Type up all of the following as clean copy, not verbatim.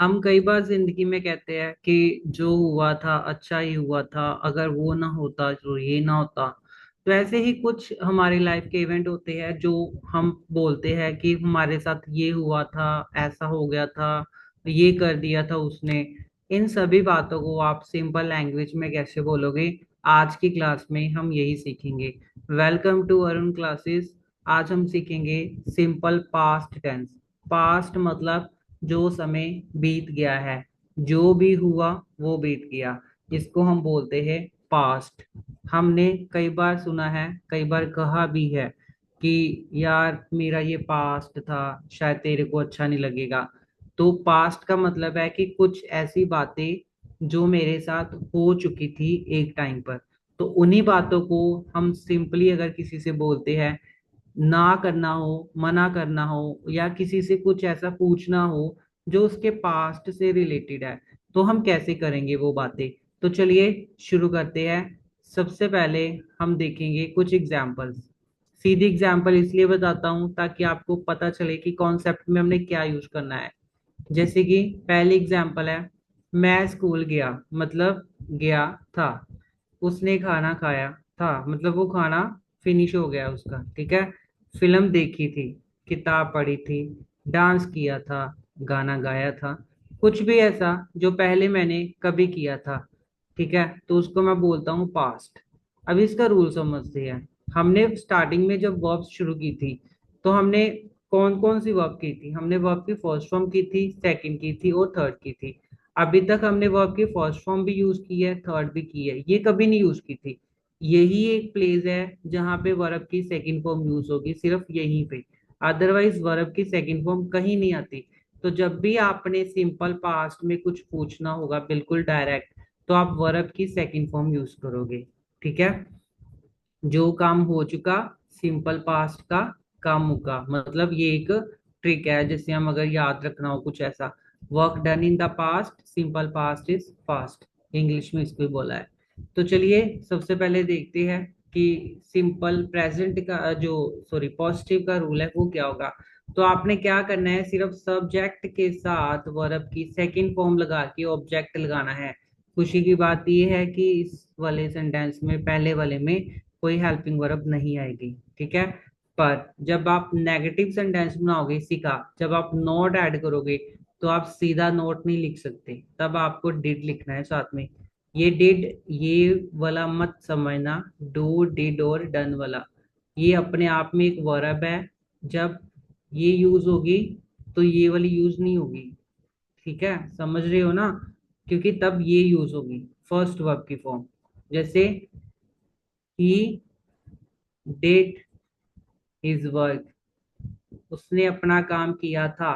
हम कई बार जिंदगी में कहते हैं कि जो हुआ था अच्छा ही हुआ था, अगर वो ना होता तो ये ना होता। तो ऐसे ही कुछ हमारी लाइफ के इवेंट होते हैं जो हम बोलते हैं कि हमारे साथ ये हुआ था, ऐसा हो गया था, ये कर दिया था उसने। इन सभी बातों को आप सिंपल लैंग्वेज में कैसे बोलोगे? आज की क्लास में हम यही सीखेंगे। Welcome to Arun classes. आज हम सीखेंगे सिंपल पास्ट टेंस। पास्ट मतलब जो समय बीत गया है, जो भी हुआ वो बीत गया, इसको हम बोलते हैं पास्ट। हमने कई बार सुना है, कई बार कहा भी है कि यार मेरा ये पास्ट था, शायद तेरे को अच्छा नहीं लगेगा। तो पास्ट का मतलब है कि कुछ ऐसी बातें जो मेरे साथ हो चुकी थी एक टाइम पर। तो उन्हीं बातों को हम सिंपली अगर किसी से बोलते हैं, ना करना हो, मना करना हो, या किसी से कुछ ऐसा पूछना हो जो उसके पास्ट से रिलेटेड है, तो हम कैसे करेंगे वो बातें। तो चलिए शुरू करते हैं। सबसे पहले हम देखेंगे कुछ एग्जाम्पल्स। सीधी एग्जाम्पल इसलिए बताता हूँ ताकि आपको पता चले कि कॉन्सेप्ट में हमने क्या यूज करना है। जैसे कि पहली एग्जाम्पल है, मैं स्कूल गया मतलब गया था। उसने खाना खाया था मतलब वो खाना फिनिश हो गया उसका, ठीक है। फिल्म देखी थी, किताब पढ़ी थी, डांस किया था, गाना गाया था। कुछ भी ऐसा जो पहले मैंने कभी किया था, ठीक है, तो उसको मैं बोलता हूँ पास्ट। अब इसका रूल समझते हैं। हमने स्टार्टिंग में जब वर्ब शुरू की थी, तो हमने कौन कौन सी वर्ब की थी? हमने वर्ब की फर्स्ट फॉर्म की थी, सेकंड की थी और थर्ड की थी। अभी तक हमने वर्ब की फर्स्ट फॉर्म भी यूज की है, थर्ड भी की है, ये कभी नहीं यूज की थी। यही एक प्लेस है जहां पे वर्ब की सेकंड फॉर्म यूज होगी, सिर्फ यहीं पे। अदरवाइज वर्ब की सेकंड फॉर्म कहीं नहीं आती। तो जब भी आपने सिंपल पास्ट में कुछ पूछना होगा बिल्कुल डायरेक्ट, तो आप वर्ब की सेकंड फॉर्म यूज करोगे, ठीक है। जो काम हो चुका, सिंपल पास्ट का काम मुका, मतलब ये एक ट्रिक है जिससे हम अगर याद रखना हो कुछ ऐसा। Work done in the past, simple past is fast, English में इसको ही बोला है। तो चलिए सबसे पहले देखते हैं कि सिंपल प्रेजेंट का जो, सॉरी, पॉजिटिव का रूल है वो क्या होगा। तो आपने क्या करना है, सिर्फ सब्जेक्ट के साथ वर्ब की सेकंड फॉर्म लगा के ऑब्जेक्ट लगाना है। खुशी की बात यह है कि इस वाले सेंटेंस में, पहले वाले में, कोई हेल्पिंग वर्ब नहीं आएगी, ठीक है। पर जब आप नेगेटिव सेंटेंस बनाओगे इसी का, जब आप नॉट ऐड करोगे, तो आप सीधा नोट नहीं लिख सकते, तब आपको डिड लिखना है साथ में। ये डिड, ये वाला मत समझना, डू डिड और डन वाला, ये अपने आप में एक वर्ब है। जब ये यूज होगी तो ये वाली यूज नहीं होगी, ठीक है, समझ रहे हो ना? क्योंकि तब ये यूज होगी फर्स्ट वर्ब की फॉर्म। जैसे ही डिड हिज वर्क, उसने अपना काम किया था।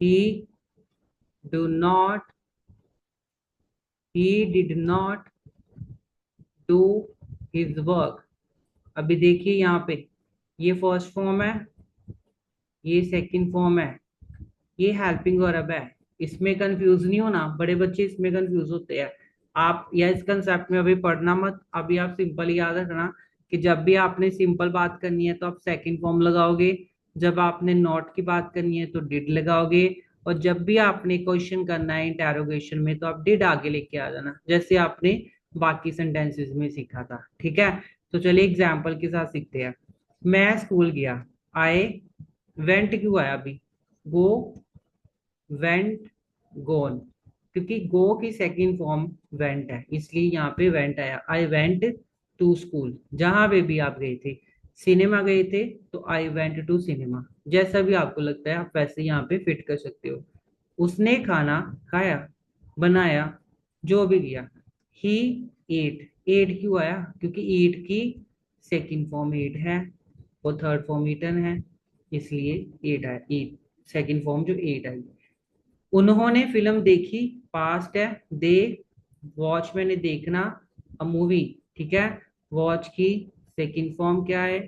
ही do not, he did not do his work. अभी देखिए यहाँ पे, ये फर्स्ट फॉर्म है, ये सेकंड फॉर्म है, ये हेल्पिंग वर्ब है। इसमें कंफ्यूज नहीं होना, बड़े बच्चे इसमें कंफ्यूज होते हैं। आप या इस कंसेप्ट में अभी पढ़ना मत, अभी आप सिंपल याद रखना कि जब भी आपने सिंपल बात करनी है तो आप सेकंड फॉर्म लगाओगे, जब आपने नॉट की बात करनी है तो डिड लगाओगे, और जब भी आपने क्वेश्चन करना है इंटेरोगेशन में तो आप डिड आगे लेके आ जाना, जैसे आपने बाकी सेंटेंसेस में सीखा था, ठीक है। तो चलिए एग्जाम्पल के साथ सीखते हैं। मैं स्कूल गया, आई वेंट क्यों आया अभी? गो, वेंट, गोन, क्योंकि गो की सेकंड फॉर्म वेंट है, इसलिए यहाँ पे वेंट आया। आई वेंट टू स्कूल, जहां पे भी आप गए थे। सिनेमा गए थे तो आई वेंट टू सिनेमा। जैसा भी आपको लगता है आप वैसे यहाँ पे फिट कर सकते हो। उसने खाना खाया, बनाया, जो भी किया। ही एट, एट क्यों आया? क्योंकि ईट की सेकंड फॉर्म एट है और थर्ड फॉर्म ईटन है, इसलिए एट आया, एट सेकंड फॉर्म जो एट आई। उन्होंने फिल्म देखी, पास्ट है। दे वॉच, मैंने देखना, अ मूवी, ठीक है। वॉच की सेकंड फॉर्म क्या है?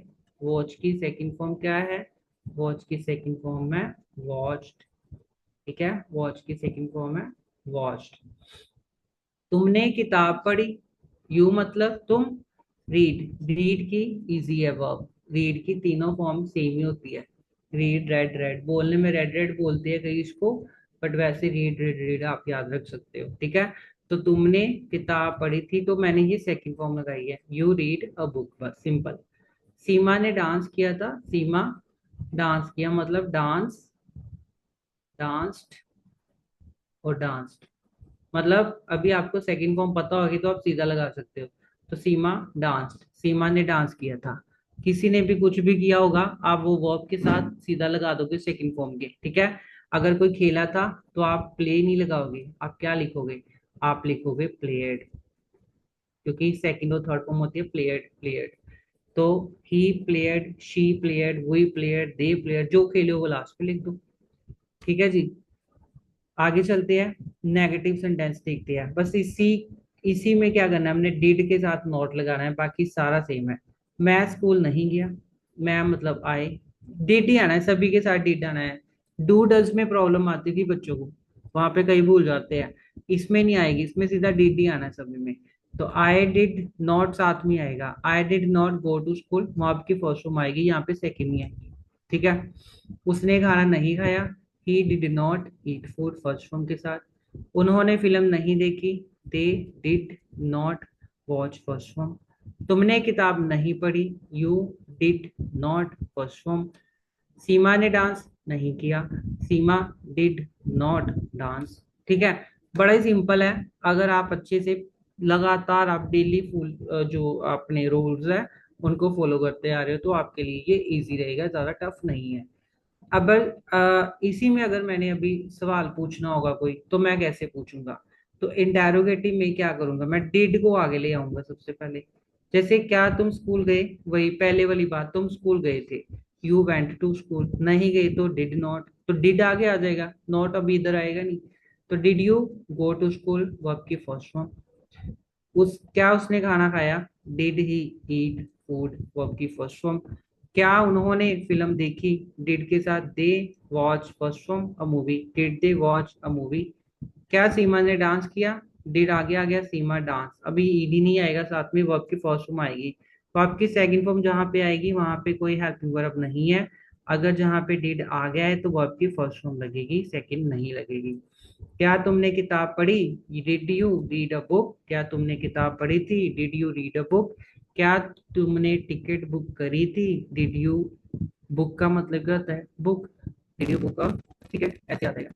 वॉच की सेकंड फॉर्म क्या है? वॉच की सेकंड फॉर्म है वॉच्ड, ठीक है। वॉच की सेकंड फॉर्म है वॉच्ड। तुमने किताब पढ़ी, यू मतलब तुम, रीड, रीड की इजी है वर्ब। रीड की तीनों फॉर्म सेम ही होती है, रीड, रेड, रेड। बोलने में रेड रेड बोलते हैं कई इसको, बट वैसे रीड रीड रीड आप याद रख सकते हो, ठीक है। तो तुमने किताब पढ़ी थी, तो मैंने ये सेकंड फॉर्म लगाई है, यू रीड अ बुक, बस सिंपल। सीमा ने डांस किया था, सीमा डांस किया मतलब डांस, डांस्ड और डांस्ड। मतलब अभी आपको सेकंड फॉर्म पता होगी तो आप सीधा लगा सकते हो। तो सीमा डांस्ड, सीमा ने डांस किया था। किसी ने भी कुछ भी किया होगा, आप वो वर्ब के साथ सीधा लगा दोगे सेकंड फॉर्म के, ठीक है। अगर कोई खेला था तो आप प्ले नहीं लगाओगे, आप क्या लिखोगे, आप लिखोगे प्लेयड, क्योंकि सेकंड और थर्ड फॉर्म होती है प्लेयड, प्लेयड। तो he played, she played, we played, they played, जो खेले हो वो लास्ट पे लिख दो, ठीक है जी। आगे चलते हैं, नेगेटिव सेंटेंस देखते हैं। बस इसी इसी में क्या करना है, हमने डिड के साथ नॉट लगाना है, बाकी सारा सेम है। मैं स्कूल नहीं गया, मैं मतलब आए, डिड ही आना है, सभी के साथ डिड आना है। डू डज में प्रॉब्लम आती थी बच्चों को, वहां पे कई भूल जाते हैं, इसमें नहीं आएगी, इसमें सीधा डिड ही आना है सभी में। तो आई डिड नॉट साथ में आएगा, I did not go to school, वहां आपकी फर्स्ट फॉर्म आएगी, यहाँ पे सेकेंड में आएगी, ठीक है। उसने खाना नहीं खाया, he did not eat food, first form के साथ। उन्होंने फिल्म नहीं देखी, they did not watch, first form. तुमने किताब नहीं पढ़ी, you did not, first form. Seema ने डांस नहीं किया, सीमा डिड नॉट डांस, ठीक है। बड़ा ही सिंपल है। अगर आप अच्छे से लगातार आप डेली फुल जो अपने रूल्स है उनको फॉलो करते आ रहे हो तो आपके लिए ये इजी रहेगा, ज्यादा टफ नहीं है। अब इसी में अगर मैंने अभी सवाल पूछना होगा कोई, तो मैं कैसे पूछूंगा। तो इंटेरोगेटिव में क्या करूंगा, मैं डिड को आगे ले आऊंगा सबसे पहले। जैसे क्या तुम स्कूल गए, वही पहले वाली बात, तुम स्कूल गए थे, यू वेंट टू स्कूल। नहीं गए तो डिड नॉट, तो डिड आगे आ जाएगा, नॉट अभी इधर आएगा नहीं। तो did you go to school, verb की फर्स्ट फॉर्म। उस क्या उसने खाना खाया, did he eat food, verb की फर्स्ट फॉर्म। क्या उन्होंने फिल्म देखी, डिड के साथ they watch, first form a movie, did they watch a movie. क्या सीमा ने डांस किया, डिड आगे आ गया, सीमा डांस, अभी ईडी नहीं आएगा साथ में, वर्ब की फर्स्ट फॉर्म आएगी। तो आपकी सेकंड फॉर्म जहां पे आएगी वहां पे कोई हेल्पिंग वर्ब नहीं है। अगर जहां पे डिड आ गया है तो वर्ब की फर्स्ट फॉर्म लगेगी, सेकंड नहीं लगेगी। क्या तुमने किताब पढ़ी, did you read a book, क्या तुमने किताब पढ़ी थी, did you read a book. क्या तुमने टिकट बुक करी थी, डिड यू, बुक का मतलब क्या होता है, book, did you book a ticket, ऐसे आ जाएगा,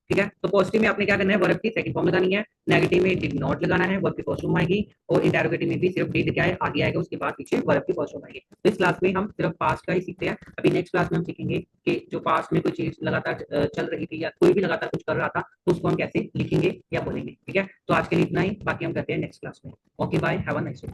ठीक है। तो पॉजिटिव में आपने क्या करना है, वर्ब की सेकंड फॉर्म लगानी है, नेगेटिव में डिड नॉट लगाना है, वर्ब की फर्स्ट फॉर्म आएगी, और इंटेरोगेटिव में भी सिर्फ डिड क्या है आगे आएगा, उसके बाद पीछे वर्ब की फर्स्ट फॉर्म आएगी। तो इस क्लास में हम सिर्फ पास्ट का ही सीखते हैं। अभी नेक्स्ट क्लास में हम सीखेंगे कि जो पास्ट में कोई चीज लगातार चल रही थी या कोई भी लगातार कुछ कर रहा था तो उसको हम कैसे लिखेंगे या बोलेंगे, ठीक है। तो आज के लिए इतना ही, बाकी हम करते हैं नेक्स्ट क्लास में। Okay bye, have a nice day.